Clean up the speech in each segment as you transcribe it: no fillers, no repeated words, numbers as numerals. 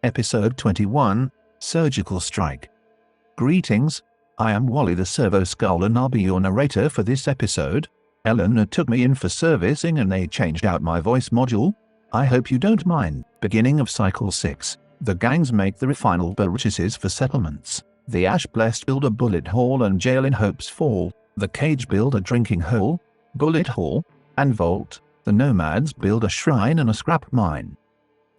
Episode 21, Surgical Strike. Greetings, I am Wally the Servo Skull and I'll be your narrator for this episode. Eleanor took me in for servicing and they changed out my voice module. I hope you don't mind. Beginning of Cycle 6. The gangs make their final purchases for settlements. The Ash Blessed build a bullet hole and jail in Hope's Fall. The Cage build a drinking hole, bullet hall, and vault. The Nomads build a shrine and a scrap mine.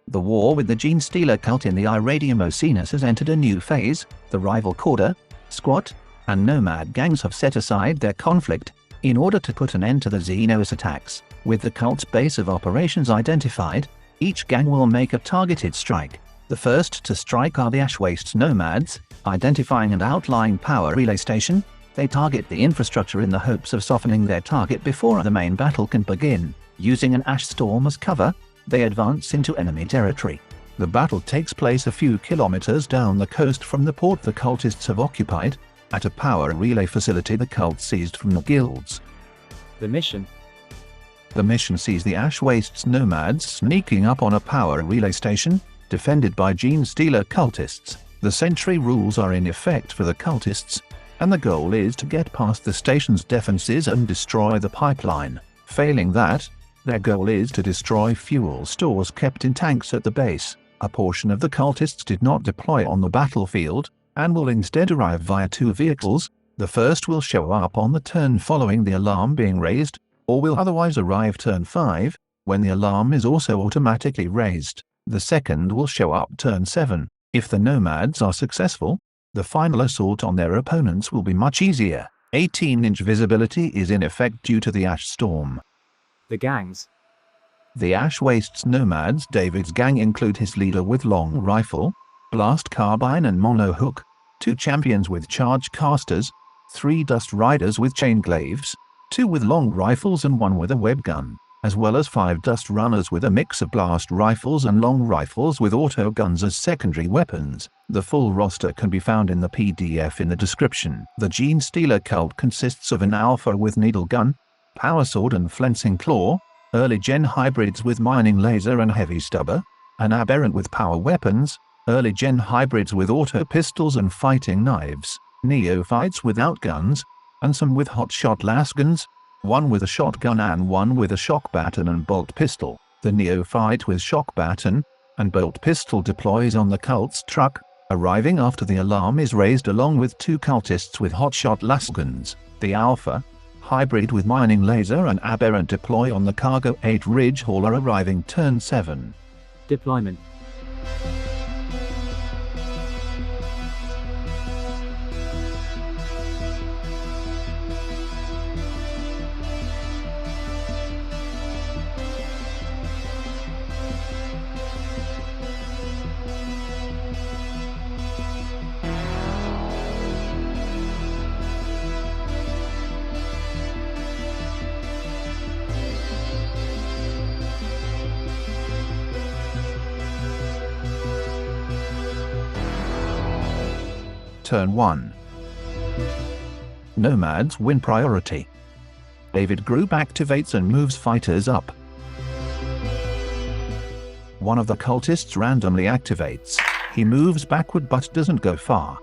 The war with the Genestealer Cult in the Iradium Oceanus has entered a new phase. The rival Corda, Squat, and Nomad gangs have set aside their conflict in order to put an end to the Xenos attacks. With the cult's base of operations identified, each gang will make a targeted strike. The first to strike are the Ash Wastes Nomads, identifying and outlying power relay station. They target the infrastructure in the hopes of softening their target before the main battle can begin. Using an ash storm as cover, they advance into enemy territory. The battle takes place a few kilometers down the coast from the port the cultists have occupied, at a power relay facility the cult seized from the guilds. The mission sees the Ash Wastes Nomads sneaking up on a power relay station, defended by Genestealer cultists. The sentry rules are in effect for the cultists, and the goal is to get past the station's defenses and destroy the pipeline. Failing that, their goal is to destroy fuel stores kept in tanks at the base. A portion of the cultists did not deploy on the battlefield, and will instead arrive via two vehicles. The first will show up on the turn following the alarm being raised, or will otherwise arrive turn 5, when the alarm is also automatically raised. The second will show up turn 7. If the Nomads are successful, the final assault on their opponents will be much easier. 18-inch visibility is in effect due to the Ash Storm. The gangs. The Ash Wastes Nomads David's gang include his leader with long rifle, blast carbine and mono hook, 2 champions with charge casters, 3 dust riders with chain glaives, 2 with long rifles and 1 with a web gun, as well as 5 dust runners with a mix of blast rifles and long rifles with auto guns as secondary weapons. The full roster can be found in the PDF in the description. The Genestealer Cult consists of an alpha with needle gun, power sword and flensing claw, early gen hybrids with mining laser and heavy stubber, an aberrant with power weapons, early gen hybrids with auto pistols and fighting knives, neophytes without guns, and some with hotshot lasguns, 1 with a shotgun and 1 with a shock baton and bolt pistol. The neophyte with shock baton and bolt pistol deploys on the cult's truck, arriving after the alarm is raised along with 2 cultists with hotshot lasguns. The alpha hybrid with mining laser and aberrant deploy on the cargo 8 ridge hauler arriving turn 7. Deployment. Turn 1. Nomads win priority. David group activates and moves fighters up. One of the cultists randomly activates. He moves backward but doesn't go far.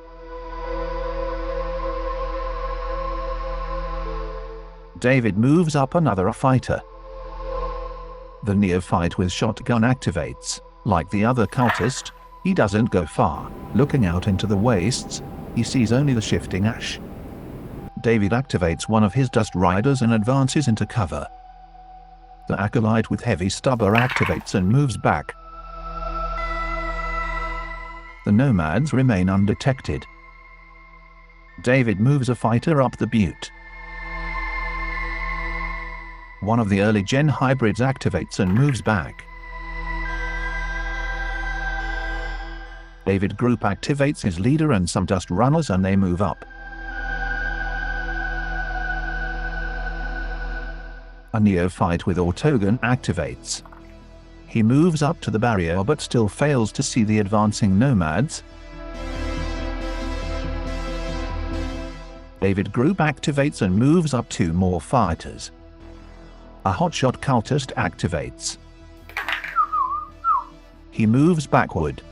David moves up another fighter. The neophyte with shotgun activates. Like the other cultist, he doesn't go far. Looking out into the wastes, he sees only the shifting ash. David activates one of his dust riders and advances into cover. The acolyte with heavy stubber activates and moves back. The Nomads remain undetected. David moves a fighter up the butte. One of the early gen hybrids activates and moves back. David group activates his leader and some dust runners and they move up. A neophyte with autogun activates. He moves up to the barrier but still fails to see the advancing Nomads. David group activates and moves up 2 more fighters. A hotshot cultist activates. He moves backward.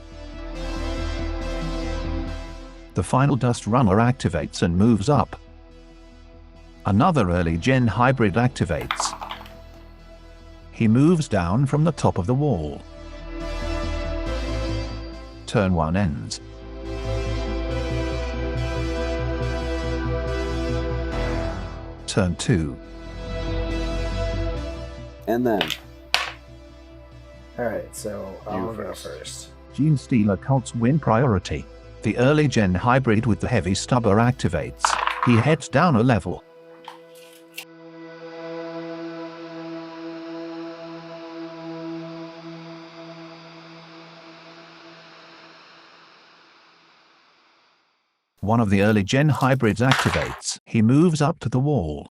The final Dust Runner activates and moves up. Another early gen hybrid activates. He moves down from the top of the wall. Turn 1 ends. Turn 2. And then. Alright, so I'll go first. Genestealer Cult's win priority. The early gen hybrid with the heavy stubber activates. He heads down a level. One of the early gen hybrids activates. He moves up to the wall.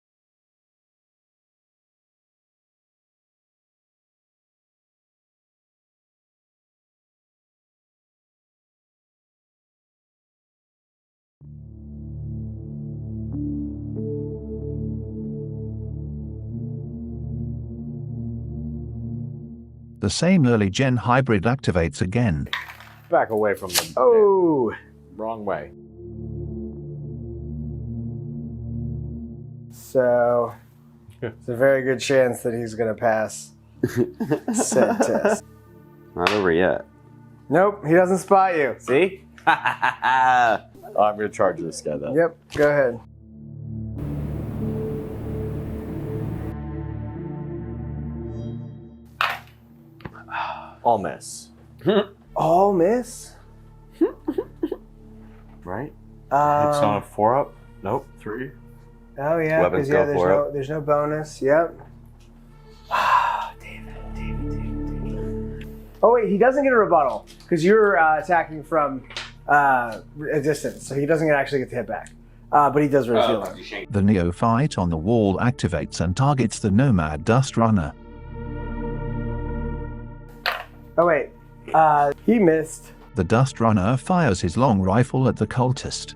The same early gen hybrid activates again. Back away from them. Oh! Wrong way. So, it's a very good chance that he's going to pass said test. Not over yet. Nope, he doesn't spot you. See? I'm going to charge this guy then. Yep, go ahead. All miss. All miss? Right? It's on a 4-up? Nope, 3. Oh yeah, Weapons because go for there's no bonus. Yep. David. Oh wait, he doesn't get a rebuttal because you're attacking from a distance, so he doesn't actually get to hit back. But he does raise healer. The neophyte on the wall activates and targets the Nomad Dust Runner. Oh wait, he missed. The Dust Runner fires his long rifle at the cultist.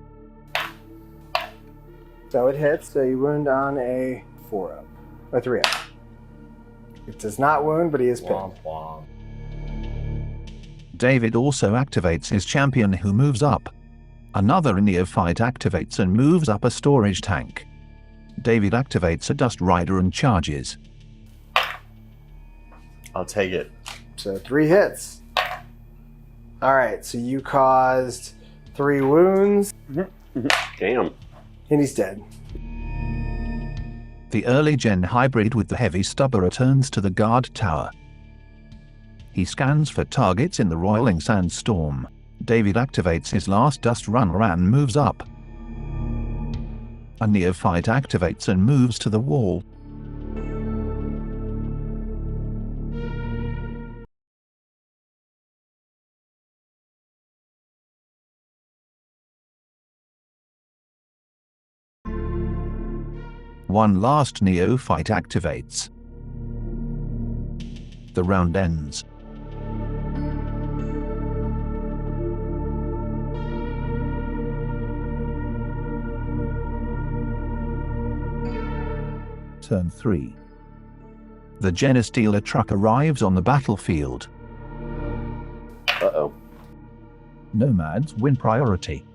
So it hits, so you wound on a 4-up. Or 3-up. It does not wound, but he is pinned. Womp womp. David also activates his champion who moves up. Another neophyte activates and moves up a storage tank. David activates a Dust Rider and charges. I'll take it. So 3 hits. Alright, so you caused 3 wounds. Damn. And he's dead. The early gen hybrid with the heavy stubber returns to the guard tower. He scans for targets in the roiling sandstorm. David activates his last Dust Runner and moves up. A neophyte activates and moves to the wall. One last neophyte activates. The round ends. Turn 3. The Genestealer truck arrives on the battlefield. Uh-oh. Nomads win priority.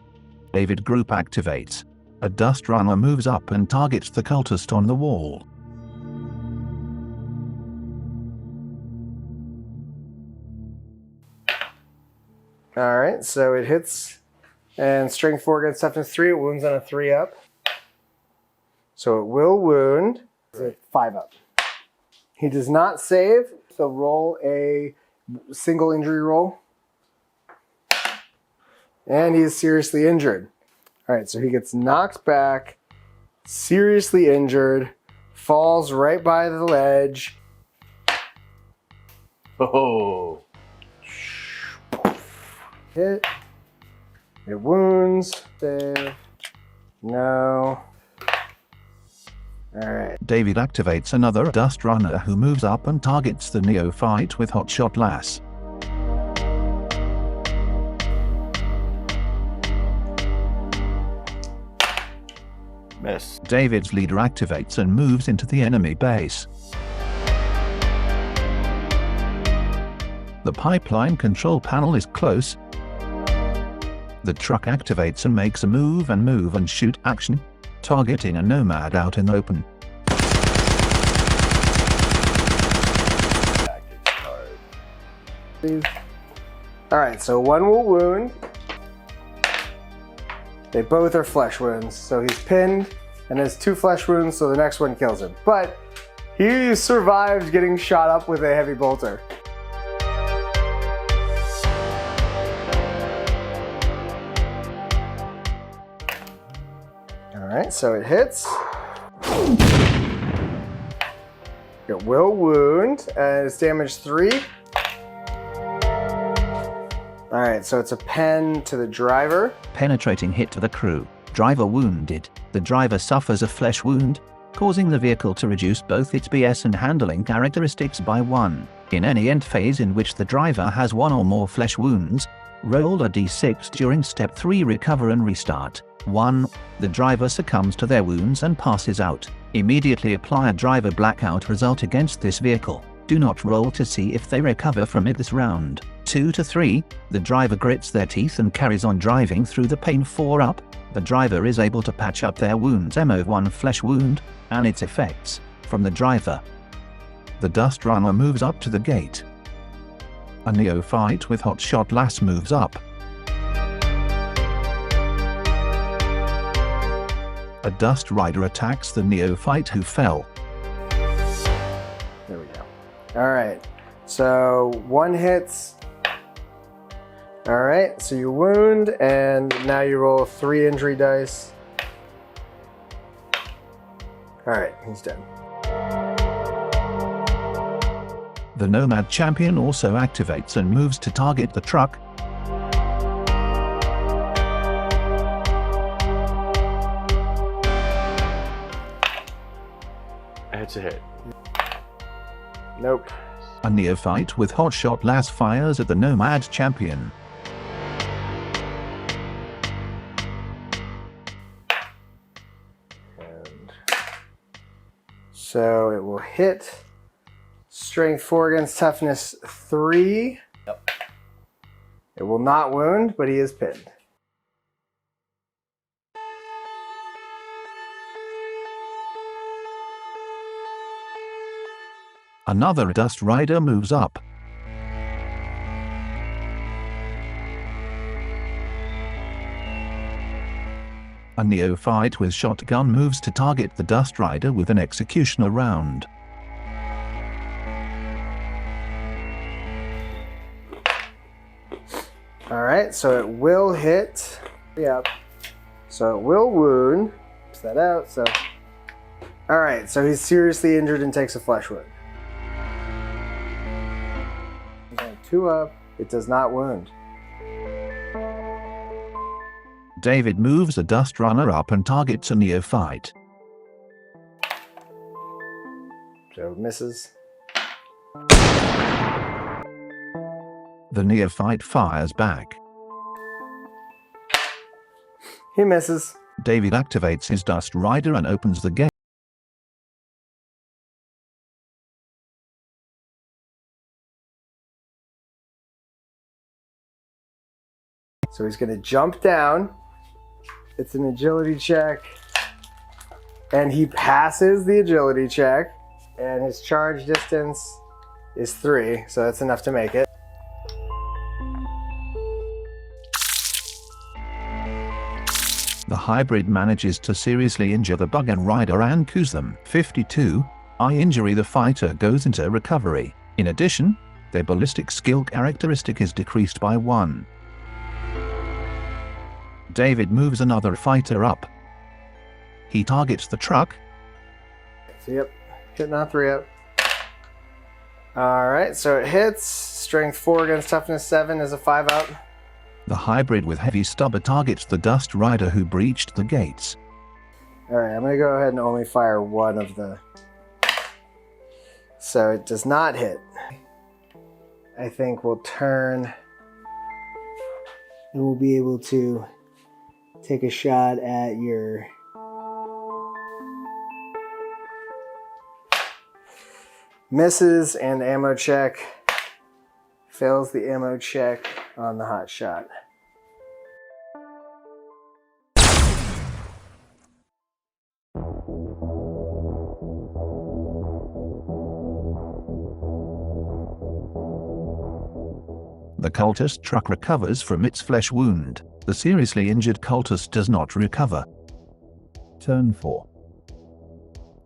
David group activates. A Dust Runner moves up and targets the cultist on the wall. Alright, so it hits. And strength 4 against toughness 3. It wounds on a 3-up. So it will wound. It's a 5-up. He does not save, so roll a single injury roll. And he is seriously injured. Alright, so he gets knocked back, seriously injured, falls right by the ledge. Oh. Hit. It wounds. Save. No. Alright. David activates another Dust Runner who moves up and targets the neophyte with Hotshot Lass. Miss. David's leader activates and moves into the enemy base. The pipeline control panel is close. The truck activates and makes a move and shoot action, targeting a nomad out in the open. Alright, so one will wound. They both are flesh wounds, so he's pinned and has 2 flesh wounds, so the next one kills him. But he survived getting shot up with a heavy bolter. Alright, so it hits. It will wound, and it's damage 3. Alright, so it's a pen to the driver. Penetrating hit to the crew. Driver wounded. The driver suffers a flesh wound, causing the vehicle to reduce both its BS and handling characteristics by 1. In any end phase in which the driver has 1 or more flesh wounds, roll a d6 during step 3. Recover and restart. 1. The driver succumbs to their wounds and passes out. Immediately apply a driver blackout result against this vehicle. Do not roll to see if they recover from it this round. 2 to 3. The driver grits their teeth and carries on driving through the pain. 4 up. The driver is able to patch up their wounds. MO1 flesh wound, and its effects, from the driver. The Dust Runner moves up to the gate. A neophyte with Hotshot Lass moves up. A Dust Rider attacks the neophyte who fell. There we go. Alright, so 1 hits. Alright, so you wound, and now you roll 3 injury dice. Alright, he's dead. The Nomad Champion also activates and moves to target the truck. It's a hit. Nope. A neophyte with Hotshot Lass fires at the Nomad Champion. And so it will hit. Strength 4 against toughness 3. Yep. It will not wound, but he is pinned. Another Dust Rider moves up. A neophyte with shotgun moves to target the Dust Rider with an executioner round. Alright, so it will hit. Yep. So it will wound. Push that out, so. Alright, so he's seriously injured and takes a flesh wound. 2 up. It does not wound. David moves a Dust Runner up and targets a neophyte. So it misses. The neophyte fires back. He misses. David activates his Dust Rider and opens the gate. So he's going to jump down. It's an agility check. And he passes the agility check. And his charge distance is 3. So that's enough to make it. The hybrid manages to seriously injure the bug and rider and cause them. 52. Eye injury. The fighter goes into recovery. In addition, their ballistic skill characteristic is decreased by 1. David moves another fighter up. He targets the truck. So yep, hitting on 3 up. Alright, so it hits. Strength 4 against toughness 7 is a 5 up. The hybrid with heavy stubber targets the Dust Rider who breached the gates. Alright, I'm going to go ahead and only fire 1 of the... So it does not hit. I think we'll turn... And we'll be able to take a shot at your... Misses and ammo check. Fails the ammo check on the hot shot. The cultist truck recovers from its flesh wound. The seriously injured cultist does not recover. Turn 4.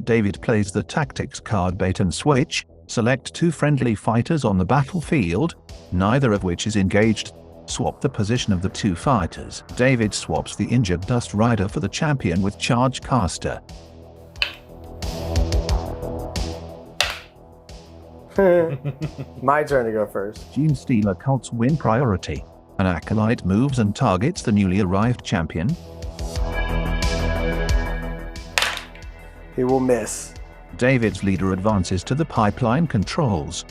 David plays the tactics card bait and switch. Select 2 friendly fighters on the battlefield, neither of which is engaged. Swap the position of the 2 fighters. David swaps the injured Dust Rider for the champion with Charge Caster. My turn to go first. Genestealer Cults win priority. An acolyte moves and targets the newly arrived champion. He will miss. David's leader advances to the pipeline controls.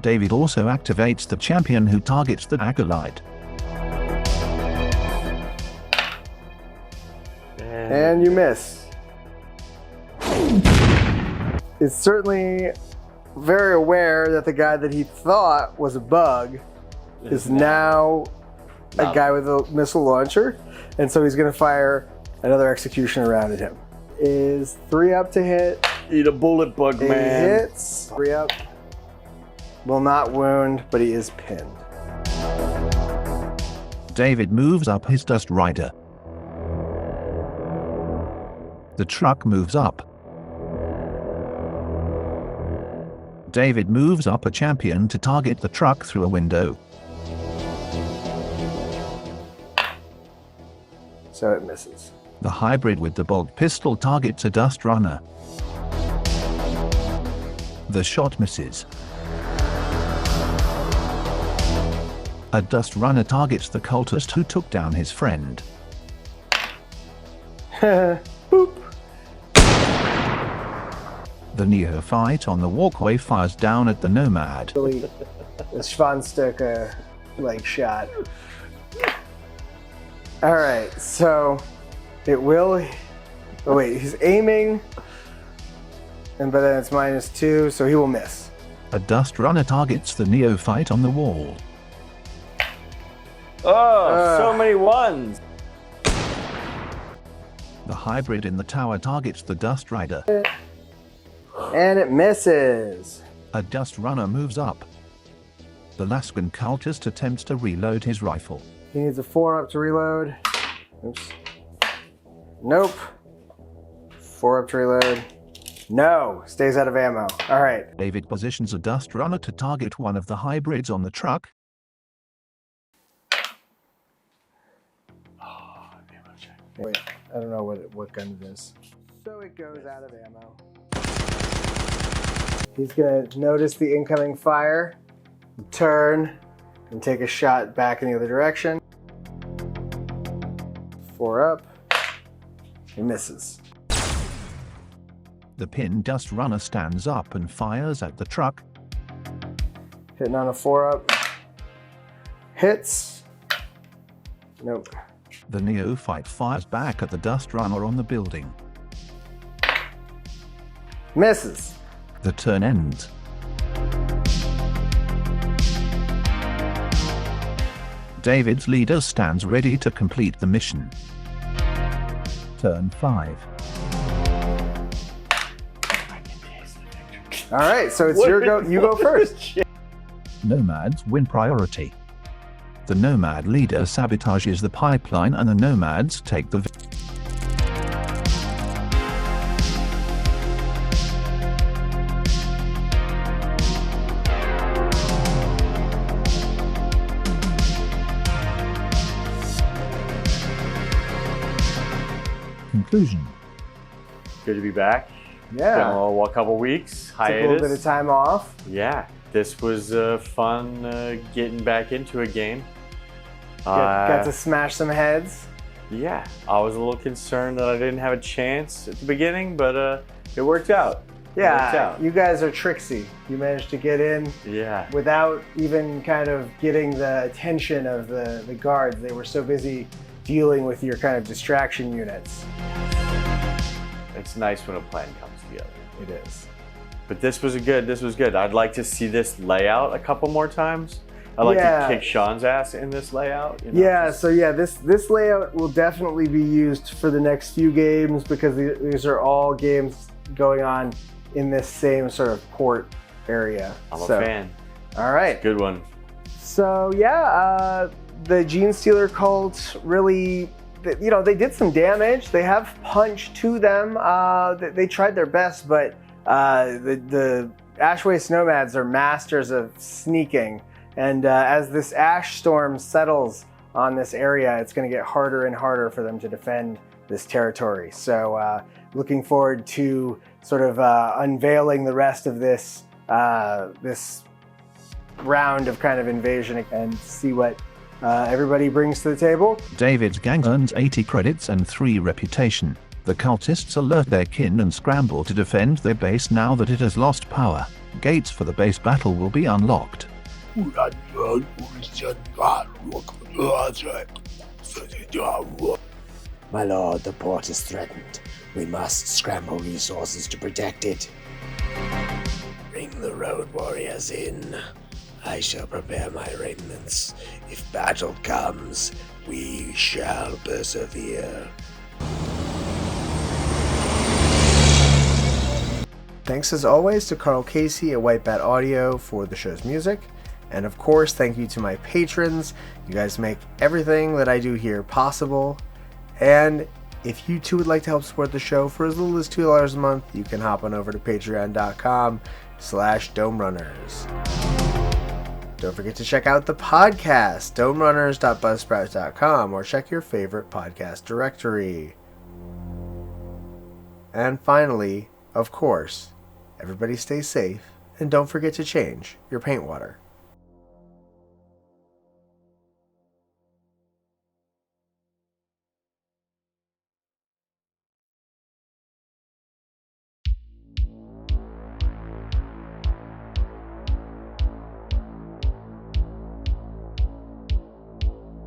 David also activates the champion who targets the acolyte. And you miss. It's certainly very aware that the guy that he thought was a bug is now a guy with a missile launcher, and so he's going to fire another execution round at him. Is 3 up to hit. Eat a bullet bug, He man. hits. 3 up. Will not wound, but he is pinned. David moves up his Dust Rider. The truck moves up. David moves up a champion to target the truck through a window. So it misses. The hybrid with the bolt pistol targets a Dust Runner. The shot misses. A Dust Runner targets the cultist who took down his friend. Boop. The neophyte on the walkway fires down at the nomad. Really, the Schwanstuck like shot. All right, so it will. Oh wait, he's aiming, but then it's -2, so he will miss. A Dust Runner targets the neophyte on the wall. Oh, so many ones. The hybrid in the tower targets the Dust Rider. And it misses. A Dust Runner moves up. The Laskin cultist attempts to reload his rifle. He needs a 4 up to reload. Oops. Nope. 4 up to reload. No, stays out of ammo. All right. David positions a Dust Runner to target one of the hybrids on the truck. Wait, I don't know what gun it is. So it goes out of ammo. He's gonna notice the incoming fire, turn, and take a shot back in the other direction. 4 up. He misses. The pinned Dust Runner stands up and fires at the truck. Hitting on a 4 up. Hits. Nope. The neophyte fires back at the Dust Runner on the building. Misses. The turn ends. David's leader stands ready to complete the mission. Turn 5. All right, so it's your go. You go first. Nomads win priority. The nomad leader sabotages the pipeline and the nomads take the conclusion. Good to be back. Yeah. Been a couple weeks. Took Hiatus. a little bit of time off. Yeah. This was fun getting back into a game. Got to smash some heads. Yeah. I was a little concerned that I didn't have a chance at the beginning, but it worked out. It worked Yeah, out. you guys are tricksy. You managed to get in Yeah. without even kind of getting the attention of the guards. They were so busy dealing with your kind of distraction units. It's nice when a plan comes together. It is. But this was good. I'd like to see this layout a couple more times. I'd like Yeah. to kick Sean's ass in this layout. You know, Yeah, just- so yeah, this layout will definitely be used for the next few games because these are all games going on in this same sort of port area. I'm So, a fan. All right. Good one. So yeah, the Genestealer Cult really, they did some damage. They have punch to them. They tried their best, but the Ash Wastes Nomads are masters of sneaking. And as this ash storm settles on this area, it's going to get harder and harder for them to defend this territory. So looking forward to sort of unveiling the rest of this this round of kind of invasion and see what everybody brings to the table. David's gang earns 80 credits and 3 reputation. The cultists alert their kin and scramble to defend their base now that it has lost power. Gates for the base battle will be unlocked. My lord, the port is threatened. We must scramble resources to protect it. Bring the road warriors in. I shall prepare my raiments. If battle comes, we shall persevere. Thanks as always to Carl Casey at White Bat Audio for the show's music. And of course, thank you to my patrons. You guys make everything that I do here possible. And if you too would like to help support the show for as little as $2 a month, you can hop on over to patreon.com/domerunners. Don't forget to check out the podcast, domerunners.buzzsprout.com, or check your favorite podcast directory. And finally, of course, everybody stay safe, and don't forget to change your paint water.